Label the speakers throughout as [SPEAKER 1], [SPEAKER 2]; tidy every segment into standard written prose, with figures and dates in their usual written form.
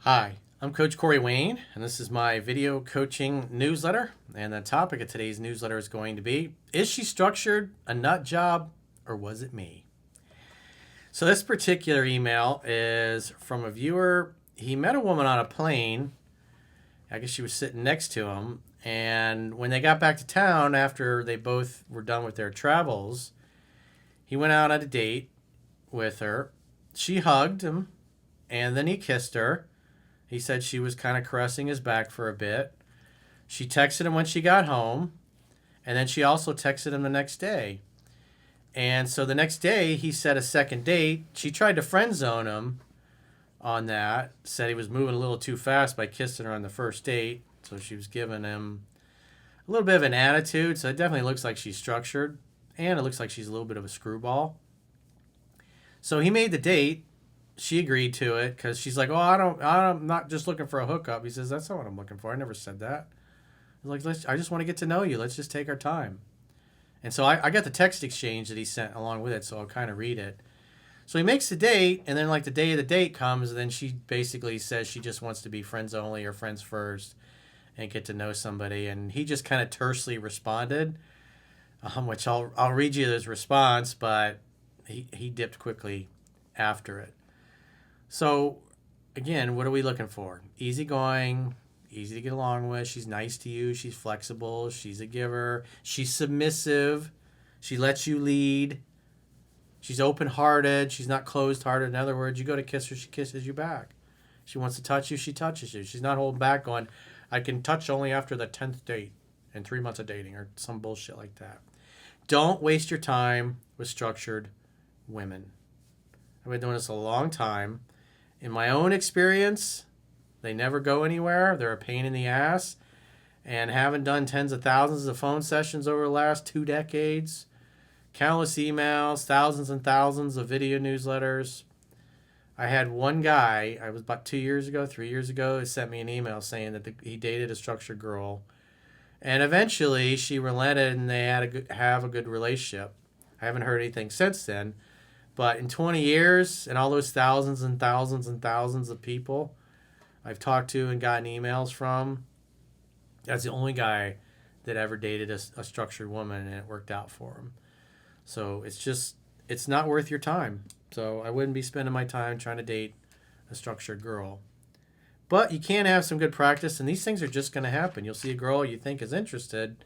[SPEAKER 1] Hi, I'm Coach Corey Wayne, and this is my video coaching newsletter. And the topic of today's newsletter is going to be: Is she structured, a nut job, or was it me? So, this particular email is from a viewer. He met a woman on a plane. I guess she was sitting next to him. And when they got back to town after they both were done with their travels, he went out on a date with her. She hugged him, and then he kissed her. He said she was kind of caressing his back for a bit. She texted him when she got home, and then she also texted him the next day. And so the next day, he set a second date. She tried to friend zone him on that, said he was moving a little too fast by kissing her on the first date. So she was giving him a little bit of an attitude. So it definitely looks like she's structured, and it looks like she's a little bit of a screwball. So he made the date. She agreed to it because she's like, "Oh, I'm not just looking for a hookup." He says, "That's not what I'm looking for. I never said that." Like, I just want to get to know you. Let's just take our time. And so I got the text exchange that he sent along with it, so I'll kind of read it. So he makes the date, and then like the day of the date comes, and then she basically says she just wants to be friends only or friends first and get to know somebody. And he just kind of tersely responded, which I'll read you his response, but he dipped quickly after it. So, again, what are we looking for? Easygoing, easy to get along with. She's nice to you. She's flexible. She's a giver. She's submissive. She lets you lead. She's open-hearted. She's not closed-hearted. In other words, you go to kiss her, she kisses you back. She wants to touch you, she touches you. She's not holding back going, I can touch only after the 10th date and 3 months of dating or some bullshit like that. Don't waste your time with structured women. I've been doing this a long time. In my own experience, they never go anywhere. They're a pain in the ass. And having done tens of thousands of phone sessions over the last 2 decades, countless emails, thousands and thousands of video newsletters. I had one guy, I was about 2 years ago, 3 years ago, he sent me an email saying that he dated a structured girl. And eventually she relented and they had have a good relationship. I haven't heard anything since then. But in 20 years, and all those thousands and thousands and thousands of people I've talked to and gotten emails from, that's the only guy that ever dated a structured woman, and it worked out for him. So it's not worth your time. So I wouldn't be spending my time trying to date a structured girl. But you can have some good practice, and these things are just going to happen. You'll see a girl you think is interested,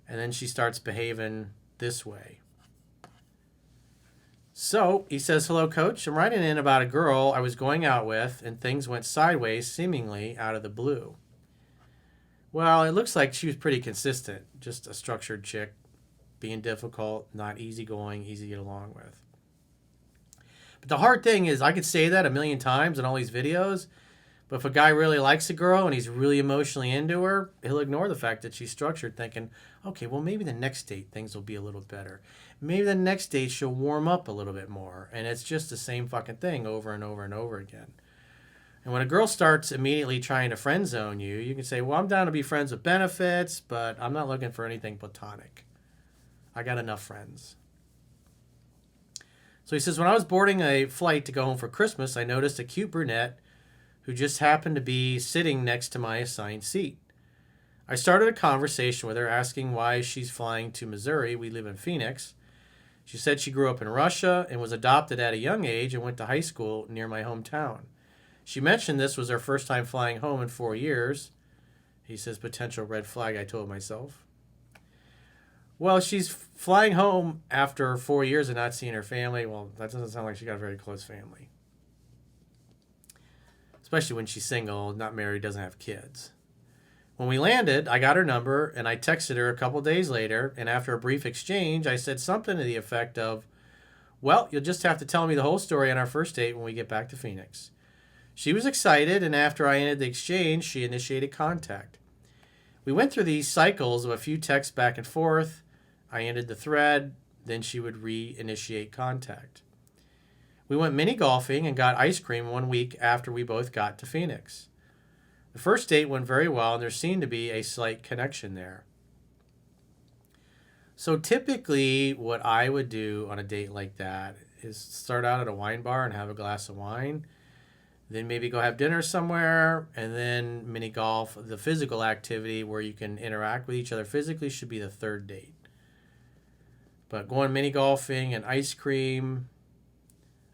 [SPEAKER 1] and then she starts behaving this way. So he says, "Hello, coach. I'm writing in about a girl I was going out with, and things went sideways seemingly out of the blue." Well, it looks like she was pretty consistent. Just a structured chick, being difficult, not easygoing, easy to get along with. But the hard thing is, I could say that a million times in all these videos, but if a guy really likes a girl and he's really emotionally into her, he'll ignore the fact that she's structured, thinking, okay, well, maybe the next date things will be a little better. Maybe the next date she'll warm up a little bit more. And it's just the same fucking thing over and over and over again. And when a girl starts immediately trying to friend zone you, you can say, well, I'm down to be friends with benefits, but I'm not looking for anything platonic. I got enough friends. So he says, when I was boarding a flight to go home for Christmas, I noticed a cute brunette who just happened to be sitting next to my assigned seat. I started a conversation with her asking why she's flying to Missouri. We live in Phoenix. She said she grew up in Russia and was adopted at a young age and went to high school near my hometown. She mentioned this was her first time flying home in 4 years. He says, potential red flag, I told myself. Well, she's flying home after 4 years of not seeing her family. Well, that doesn't sound like she got a very close family. Especially when she's single, not married, doesn't have kids. When we landed, I got her number, and I texted her a couple days later, and after a brief exchange, I said something to the effect of, well, you'll just have to tell me the whole story on our first date when we get back to Phoenix. She was excited, and after I ended the exchange, she initiated contact. We went through these cycles of a few texts back and forth. I ended the thread, then she would reinitiate contact. We went mini golfing and got ice cream 1 week after we both got to Phoenix. The first date went very well, and there seemed to be a slight connection there. So typically what I would do on a date like that is start out at a wine bar and have a glass of wine, then maybe go have dinner somewhere, and then mini golf. The physical activity where you can interact with each other physically should be the third date. But going mini golfing and ice cream,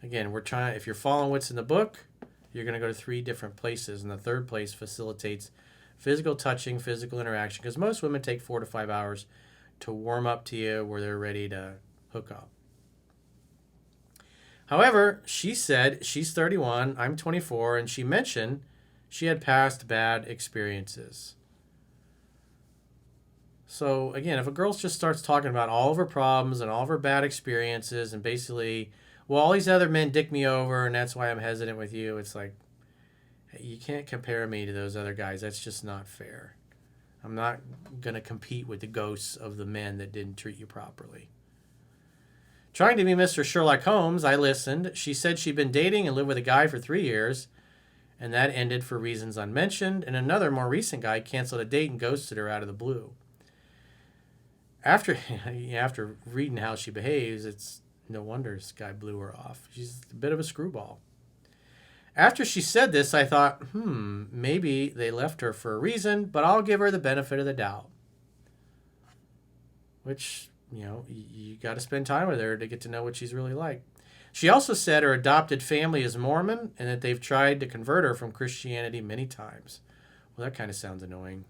[SPEAKER 1] again, if you're following what's in the book, you're going to go to 3 different places, and the third place facilitates physical touching, physical interaction, because most women take 4 to 5 hours to warm up to you where they're ready to hook up. However, she said she's 31, I'm 24, and she mentioned she had past bad experiences. So again, if a girl just starts talking about all of her problems and all of her bad experiences and basically, well, all these other men dick me over and that's why I'm hesitant with you, it's like, you can't compare me to those other guys. That's just not fair. I'm not going to compete with the ghosts of the men that didn't treat you properly. Trying to be Mr. Sherlock Holmes, I listened. She said she'd been dating and lived with a guy for 3 years, and that ended for reasons unmentioned, and another more recent guy canceled a date and ghosted her out of the blue. After reading how she behaves, it's no wonder this guy blew her off. She's a bit of a screwball. After she said this, I thought, maybe they left her for a reason, but I'll give her the benefit of the doubt. Which, you got to spend time with her to get to know what she's really like. She also said her adopted family is Mormon and that they've tried to convert her from Christianity many times. Well, that kind of sounds annoying.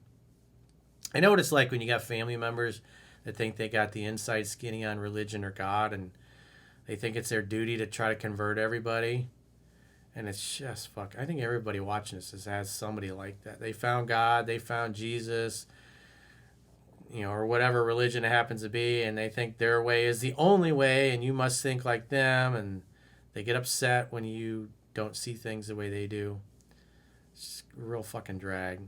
[SPEAKER 1] I know what it's like when you got family members that think they got the inside skinny on religion or God, and they think it's their duty to try to convert everybody. And it's just fuck. I think everybody watching this has somebody like that. They found God, they found Jesus, or whatever religion it happens to be, and they think their way is the only way, and you must think like them, and they get upset when you don't see things the way they do. It's a real fucking drag.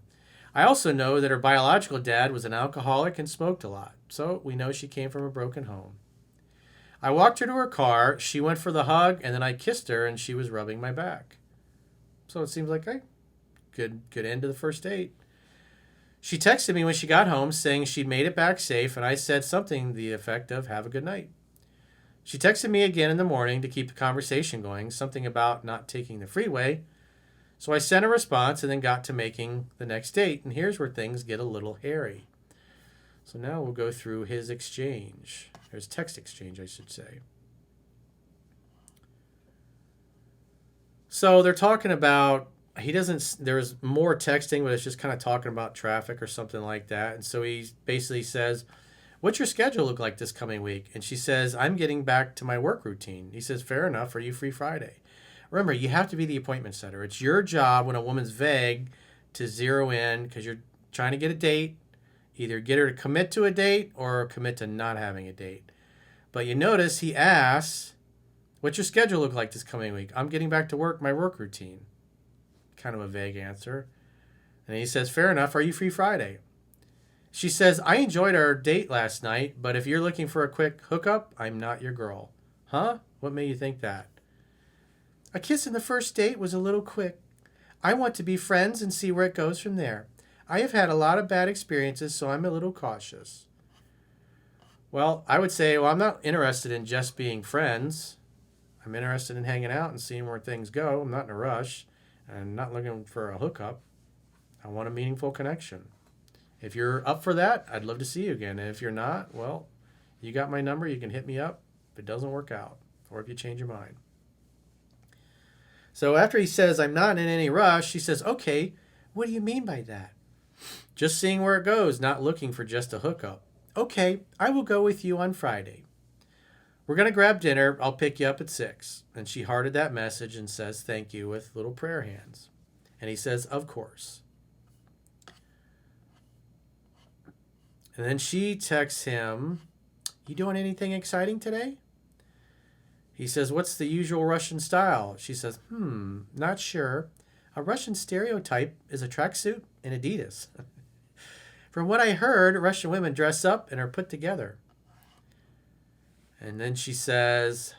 [SPEAKER 1] I also know that her biological dad was an alcoholic and smoked a lot, so we know she came from a broken home. I walked her to her car, she went for the hug, and then I kissed her, and she was rubbing my back. So it seems like, hey, good end to the first date. She texted me when she got home saying she'd made it back safe, and I said something to the effect of, have a good night. She texted me again in the morning to keep the conversation going, something about not taking the freeway. So I sent a response and then got to making the next date, and here's where things get a little hairy. So now we'll go through his exchange. His text exchange, I should say. So they're talking about, there's more texting, but it's just kind of talking about traffic or something like that. And so he basically says, what's your schedule look like this coming week? And she says, I'm getting back to my work routine. He says, fair enough. Are you free Friday? Remember, you have to be the appointment setter. It's your job when a woman's vague to zero in because you're trying to get a date. Either get her to commit to a date or commit to not having a date. But you notice he asks, what's your schedule look like this coming week? I'm getting back to work, my work routine. Kind of a vague answer. And he says, fair enough. Are you free Friday? She says, I enjoyed our date last night, but if you're looking for a quick hookup, I'm not your girl. Huh? What made you think that? A kiss in the first date was a little quick. I want to be friends and see where it goes from there. I have had a lot of bad experiences, so I'm a little cautious. Well, I would say, I'm not interested in just being friends. I'm interested in hanging out and seeing where things go. I'm not in a rush. I'm not looking for a hookup. I want a meaningful connection. If you're up for that, I'd love to see you again. And if you're not, well, you got my number. You can hit me up if it doesn't work out or if you change your mind. So after he says, I'm not in any rush, she says, okay, what do you mean by that? Just seeing where it goes, not looking for just a hookup. Okay, I will go with you on Friday. We're going to grab dinner. I'll pick you up at 6. And she hearted that message and says thank you with little prayer hands. And he says, of course. And then she texts him, you doing anything exciting today? He says, what's the usual Russian style? She says, not sure. A Russian stereotype is a tracksuit and Adidas. From what I heard, Russian women dress up and are put together. And then she says,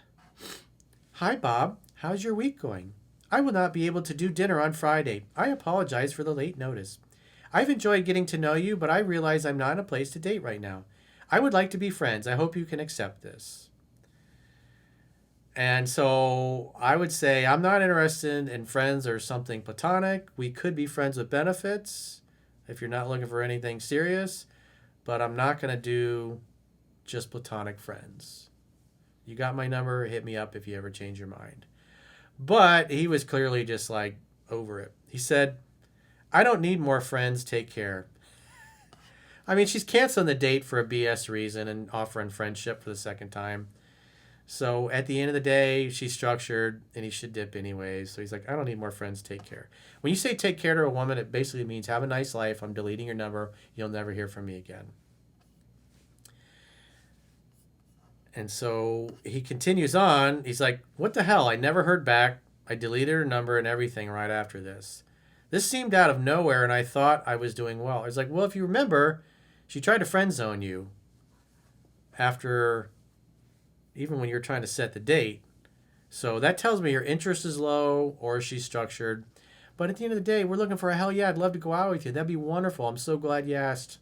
[SPEAKER 1] hi, Bob. How's your week going? I will not be able to do dinner on Friday. I apologize for the late notice. I've enjoyed getting to know you, but I realize I'm not in a place to date right now. I would like to be friends. I hope you can accept this. And so I would say I'm not interested in friends or something platonic. We could be friends with benefits if you're not looking for anything serious, but I'm not going to do just platonic friends. You got my number, hit me up if you ever change your mind. But he was clearly just like over it. He said, I don't need more friends, take care. I mean, she's canceling the date for a BS reason and offering friendship for the second time. So at the end of the day, she's structured and he should dip anyways. So he's like, I don't need more friends, take care. When you say take care to a woman, it basically means have a nice life. I'm deleting your number. You'll never hear from me again. And so he continues on. He's like, what the hell? I never heard back. I deleted her number and everything right after this. This seemed out of nowhere and I thought I was doing well. I was like, well, if you remember, she tried to friend zone you after, even when you're trying to set the date. So that tells me your interest is low or she's structured. But at the end of the day, we're looking for a hell yeah, I'd love to go out with you. That'd be wonderful. I'm so glad you asked.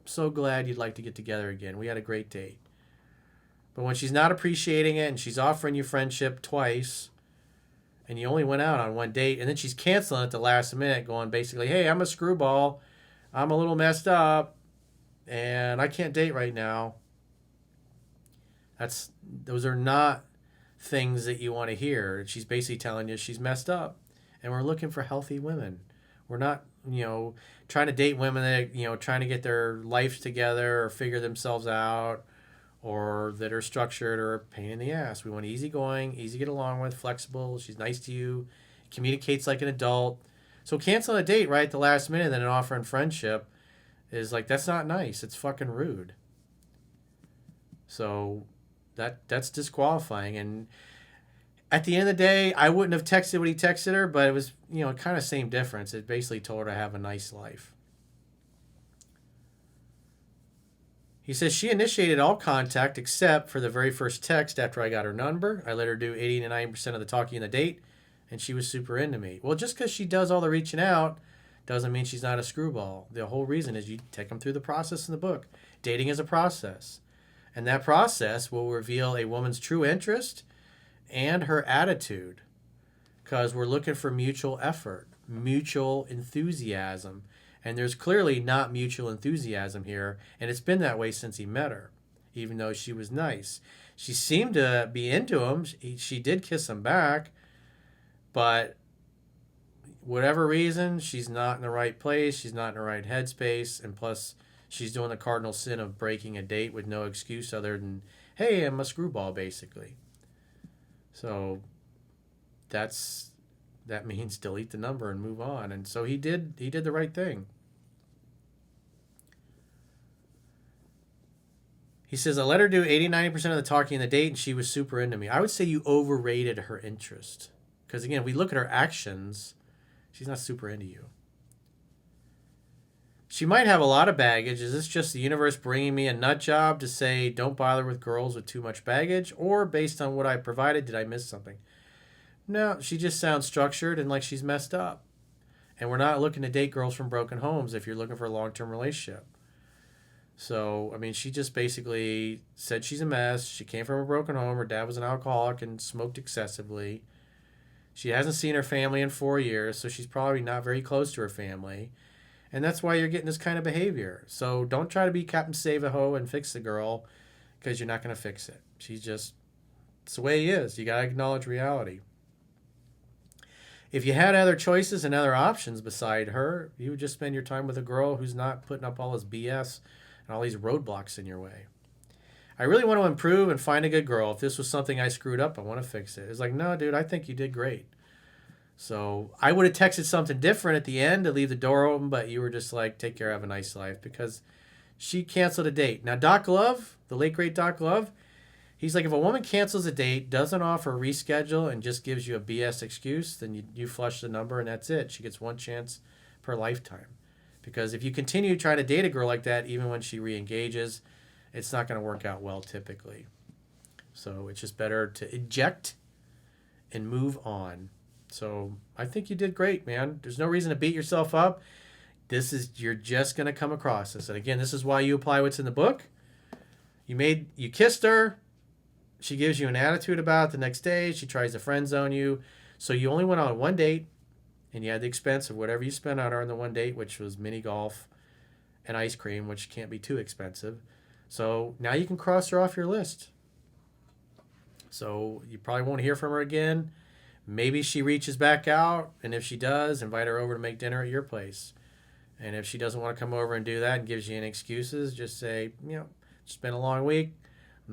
[SPEAKER 1] I'm so glad you'd like to get together again. We had a great date. But when she's not appreciating it and she's offering you friendship twice and you only went out on one date and then she's canceling at the last minute going basically, hey, I'm a screwball. I'm a little messed up and I can't date right now. Those are not things that you want to hear. She's basically telling you she's messed up and we're looking for healthy women. We're not, trying to date women that, trying to get their life together or figure themselves out or that are structured or a pain in the ass. We want easygoing, easy to get along with, flexible. She's nice to you, communicates like an adult. So canceling a date right at the last minute and then offering friendship is like, that's not nice. It's fucking rude. So that's disqualifying. And at the end of the day, I wouldn't have texted what he texted her, but it was, kind of same difference. It basically told her to have a nice life. He says, she initiated all contact except for the very first text after I got her number. I let her do 80 to 90% of the talking in the date, and she was super into me. Well, just because she does all the reaching out doesn't mean she's not a screwball. The whole reason is you take them through the process in the book. Dating is a process, and that process will reveal a woman's true interest and her attitude because we're looking for mutual effort, mutual enthusiasm. And there's clearly not mutual enthusiasm here. And it's been that way since he met her, even though she was nice. She seemed to be into him. She did kiss him back. But whatever reason, she's not in the right place. She's not in the right headspace. And plus, she's doing the cardinal sin of breaking a date with no excuse other than, hey, I'm a screwball, basically. So that means delete the number and move on. And so he did the right thing. He says, I let her do 80-90% of the talking in the date and she was super into me. I would say you overrated her interest. Because again, if we look at her actions, she's not super into you. She might have a lot of baggage. Is this just the universe bringing me a nut job to say don't bother with girls with too much baggage? Or based on what I provided, did I miss something? No, she just sounds structured and like she's messed up. And we're not looking to date girls from broken homes if you're looking for a long-term relationship. So, I mean, she just basically said she's a mess. She came from a broken home. Her dad was an alcoholic and smoked excessively. She hasn't seen her family in 4 years, so she's probably not very close to her family. And that's why you're getting this kind of behavior. So don't try to be Captain Save-A-Ho and fix the girl because you're not going to fix it. It's the way he is. You got to acknowledge reality. If you had other choices and other options beside her, you would just spend your time with a girl who's not putting up all this BS and all these roadblocks in your way. I really want to improve and find a good girl. If this was something I screwed up, I want to fix it. It's like, no, dude, I think you did great. So I would have texted something different at the end to leave the door open, but you were just like, take care, have a nice life, because she canceled a date. Now, Doc Love, the late, great Doc Love, he's like, if a woman cancels a date, doesn't offer a reschedule, and just gives you a BS excuse, then you flush the number and that's it. She gets one chance per lifetime. Because if you continue trying to date a girl like that, even when she re-engages, it's not going to work out well typically. So it's just better to eject and move on. So I think you did great, man. There's no reason to beat yourself up. You're just going to come across this. And again, this is why you apply what's in the book. You kissed her. she gives you an attitude about it the next day. She tries to friend zone you. So you only went on one date, and you had the expense of whatever you spent on her on the one date, which was mini golf and ice cream, which can't be too expensive. So now you can cross her off your list. So you probably won't hear from her again. Maybe she reaches back out, and if she does, invite her over to make dinner at your place. And if she doesn't want to come over and do that and gives you any excuses, just say, it's been a long week.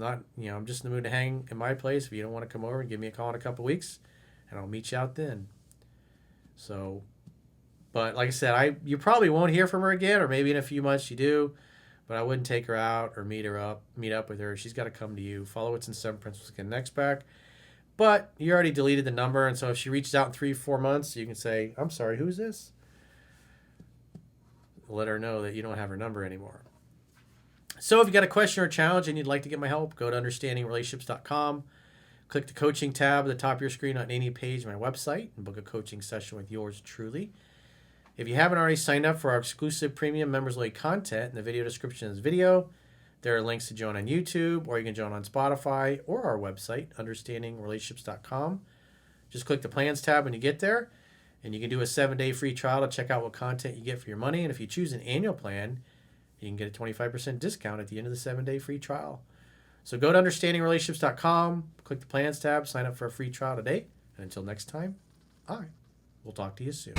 [SPEAKER 1] I'm just in the mood to hang in my place. If you don't want to come over, give me a call in a couple weeks, and I'll meet you out then. So, but like I said, you probably won't hear from her again, or maybe in a few months you do. But I wouldn't take her out or meet up with her. She's got to come to you. Follow What's in 7 Principles to get next back. But you already deleted the number, and so if she reaches out in 3-4 months, you can say, I'm sorry, who's this? Let her know that you don't have her number anymore. So if you got a question or a challenge and you'd like to get my help, go to understandingrelationships.com. Click the coaching tab at the top of your screen on any page of my website and book a coaching session with yours truly. If you haven't already signed up for our exclusive premium members-only content in the video description of this video, there are links to join on YouTube, or you can join on Spotify or our website, understandingrelationships.com. Just click the plans tab when you get there, and you can do a 7-day free trial to check out what content you get for your money. And if you choose an annual plan, you can get a 25% discount at the end of the 7-day free trial. So go to understandingrelationships.com, click the plans tab, sign up for a free trial today. And until next time, I will talk to you soon.